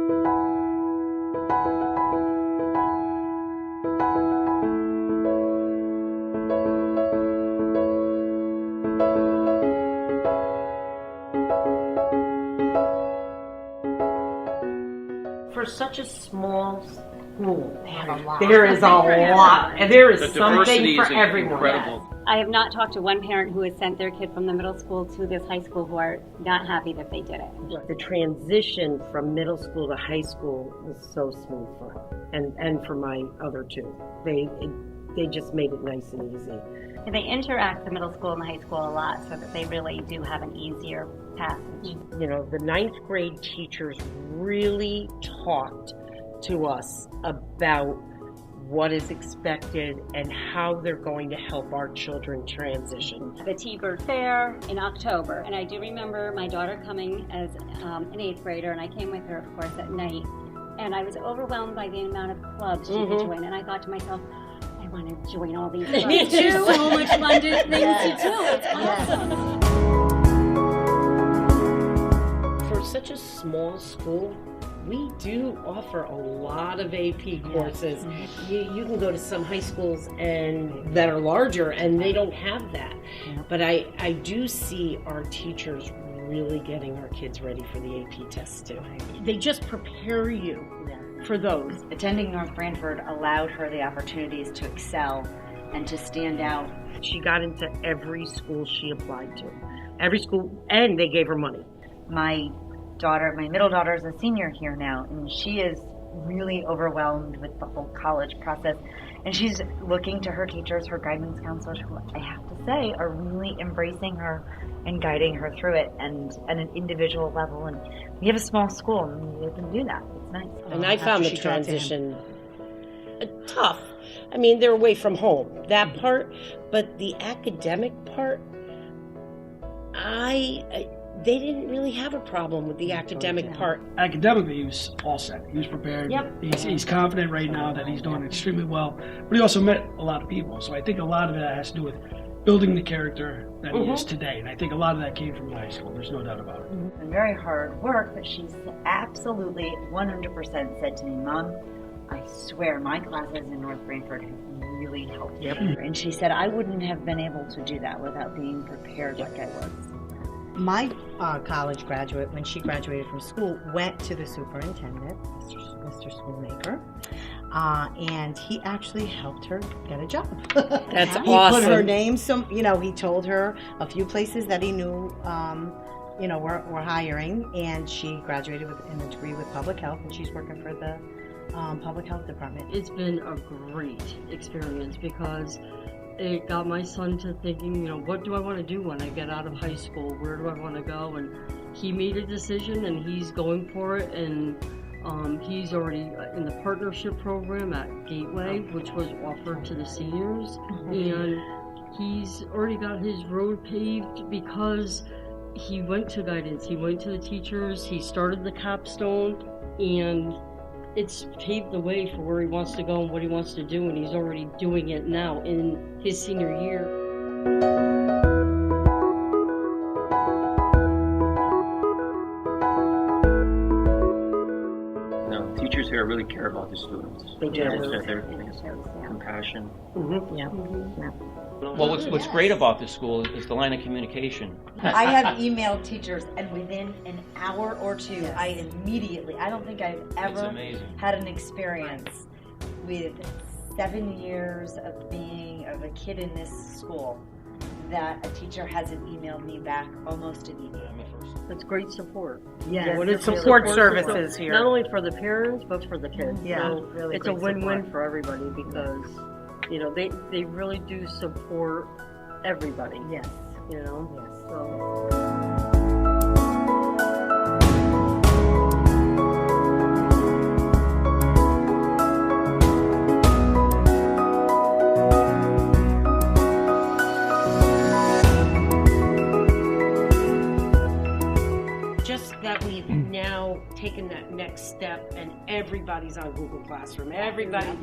For such a small school, There is a lot, and there is something for everyone. Incredible. I have not talked to one parent who has sent their kid from the middle school to this high school who are not happy that they did it. The transition from middle school to high school was so smooth for her, and for my other two. They just made it nice and easy. And they interact the middle school and the high school a lot so that they really do have an easier passage. You know, the 9th grade teachers really talked to us about what is expected and how they're going to help our children transition. The T-Bird Fair in October, and I do remember my daughter coming as an 8th grader, and I came with her, of course, at night, and I was overwhelmed by the amount of clubs she could join, and I thought to myself, I want to join all these clubs. Me too. So much fun things to do. It's awesome. For such a small school, we do offer a lot of AP courses. You can go to some high schools and that are larger and they don't have that. But I do see our teachers really getting our kids ready for the AP tests too. They just prepare you for those. Attending North Branford allowed her the opportunities to excel and to stand out. She got into every school she applied to. Every school, and they gave her money. My middle daughter is a senior here now, and she is really overwhelmed with the whole college process. And she's looking to her teachers, her guidance counselors, who I have to say are really embracing her and guiding her through it, and at an individual level. And we have a small school, and we can do that. It's nice. And I found the transition tough. I mean, they're away from home, that part, but the academic part, they didn't really have a problem with the academic part. Academically, he was all set. He was prepared. Yep. He's confident right now that he's doing extremely well. But he also met a lot of people. So I think a lot of that has to do with building the character that he is today. And I think a lot of that came from high school. There's no doubt about it. And very hard work, but she's absolutely 100% said to me, Mom, I swear my classes in North Branford have really helped me. And she said, I wouldn't have been able to do that without being prepared like I was. My college graduate, when she graduated from school, went to the superintendent, Mr. Schoolmaker, and he actually helped her get a job. That's He awesome. put her name, he told her a few places that he knew, were hiring, and she graduated with a degree with public health, and she's working for the public health department. It's been a great experience because it got my son to thinking, what do I want to do when I get out of high school? Where do I want to go? And he made a decision and he's going for it. And he's already in the partnership program at Gateway, which was offered to the seniors. And he's already got his road paved because he went to guidance. He went to the teachers. He started the capstone, and it's paved the way for where he wants to go and what he wants to do, and he's already doing it now in his senior year. No, teachers here really care about the students. They do. Their compassion. Well, what's great about this school is the line of communication. I have emailed teachers, and within an hour or two, I don't think I've ever had an experience with 7 years of being a kid in this school that a teacher hasn't emailed me back almost immediately. It's great support. Yes, What it's support services here. Not only for the parents, but for the kids. Yeah, so really it's a great win-win support. for everybody because, they really do support everybody. Yes. So. Just that we've now taken that next step and everybody's on Google Classroom. Everybody,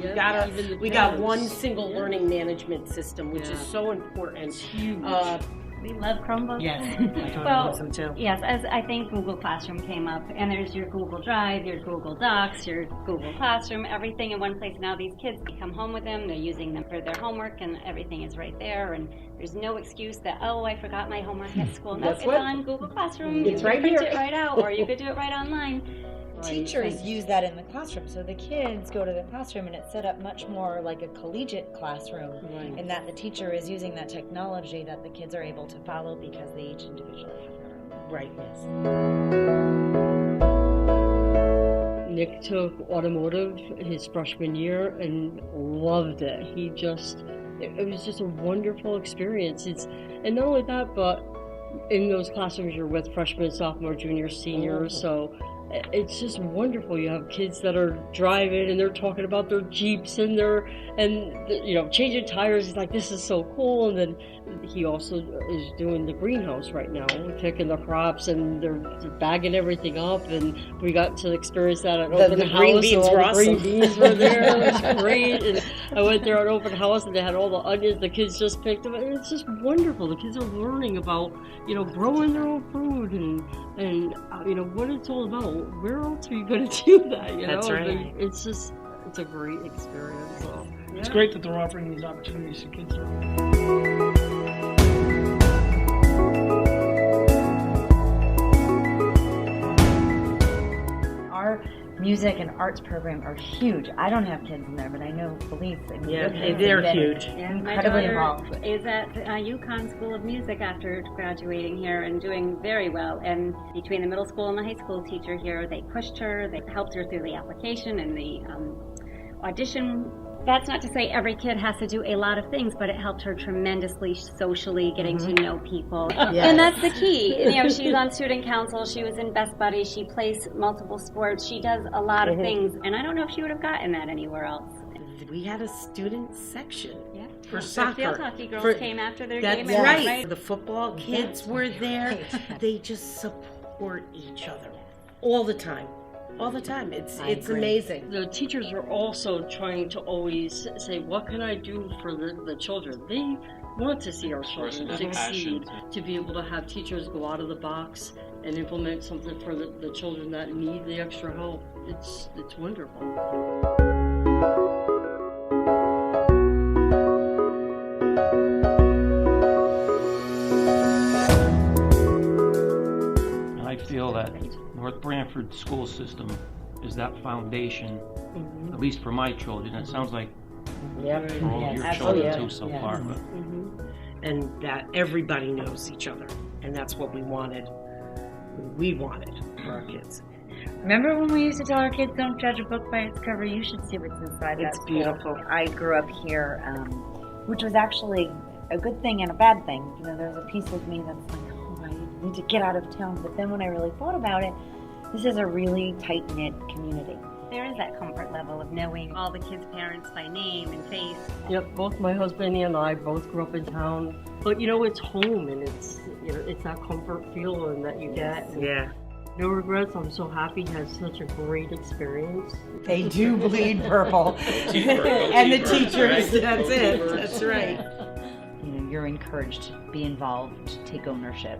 we got one single learning management system, which is so important. We love Chromebooks. Yes, I totally Well, love them too. Yes, as I think Google Classroom came up, and there's your Google Drive, your Google Docs, your Google Classroom, everything in one place. Now these kids come home with them, they're using them for their homework, and everything is right there, and there's no excuse that, oh, I forgot my homework at school. No, That's it's what- on Google Classroom. It's You right can print here. it right out, or you could do it right online. Teachers use that in the classroom, so the kids go to the classroom and it's set up much more like a collegiate classroom, in that the teacher is using that technology that the kids are able to follow because they each individually have their own. Right, yes. Nick took automotive his freshman year and loved it. It was just a wonderful experience. And not only that, but in those classrooms you're with freshmen, sophomore, junior, seniors, so it's just wonderful. You have kids that are driving and they're talking about their Jeeps and changing tires. He's like, this is so cool. And then he also is doing the greenhouse right now, picking the crops, and they're bagging everything up. And we got to experience that at open The house. green beans all were the green awesome. beans were there. It was great. And I went there at open house and they had all the onions. The kids just picked them. And it's just wonderful. The kids are learning about, growing their own food and what it's all about. Where else are you going to do that? That's right. It's a great experience. So. It's great that they're offering these opportunities to kids around. Our music and arts program are huge. I don't have kids in there, but I know police. And Yeah, kids they're have been huge. And my incredibly daughter involved. is at UConn School of Music after graduating here and doing very well. And between the middle school and the high school teacher here, they pushed her, they helped her through the application and the audition. That's not to say every kid has to do a lot of things, but it helped her tremendously socially, getting to know people. And that's the key. She's on student council, she was in Best Buddies, she plays multiple sports, she does a lot of things. And I don't know if she would have gotten that anywhere else. We had a student section for The soccer. field hockey girls came after their That's game. and right. right. The football kids were there. They just support each other all the time. All the time. It's agree. amazing. The teachers are also trying to always say, what can I do for the children? They want to see our children Person has succeed. passion. To be able to have teachers go out of the box and implement something for the children that need the extra help, it's wonderful. I feel that North Branford school system is that foundation, at least for my children. It sounds like Yep. for all of your absolutely. children too so far. But And that everybody knows each other. And that's what we wanted. We wanted for our kids. Remember when we used to tell our kids, don't judge a book by its cover, you should see what's inside that It's school. beautiful. I grew up here, which was actually a good thing and a bad thing. There's a piece of me that's like, oh, I need to get out of town. But then when I really thought about it, this is a really tight-knit community. There is that comfort level of knowing all the kids' parents by name and face. Yep, both my husband and I both grew up in town. But it's home, and it's that comfort feeling that you get. And Yeah. no regrets. I'm so happy he had such a great experience. They do bleed purple. And the teachers, that's it. That's right. You're encouraged to be involved, to take ownership.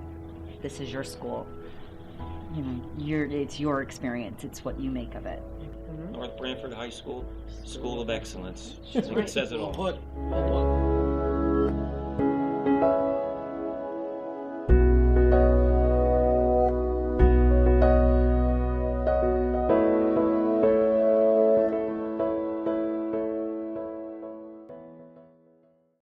This is your school. It's your experience. It's what you make of it. North Branford High School, School of Excellence. I think it says it all. Well put.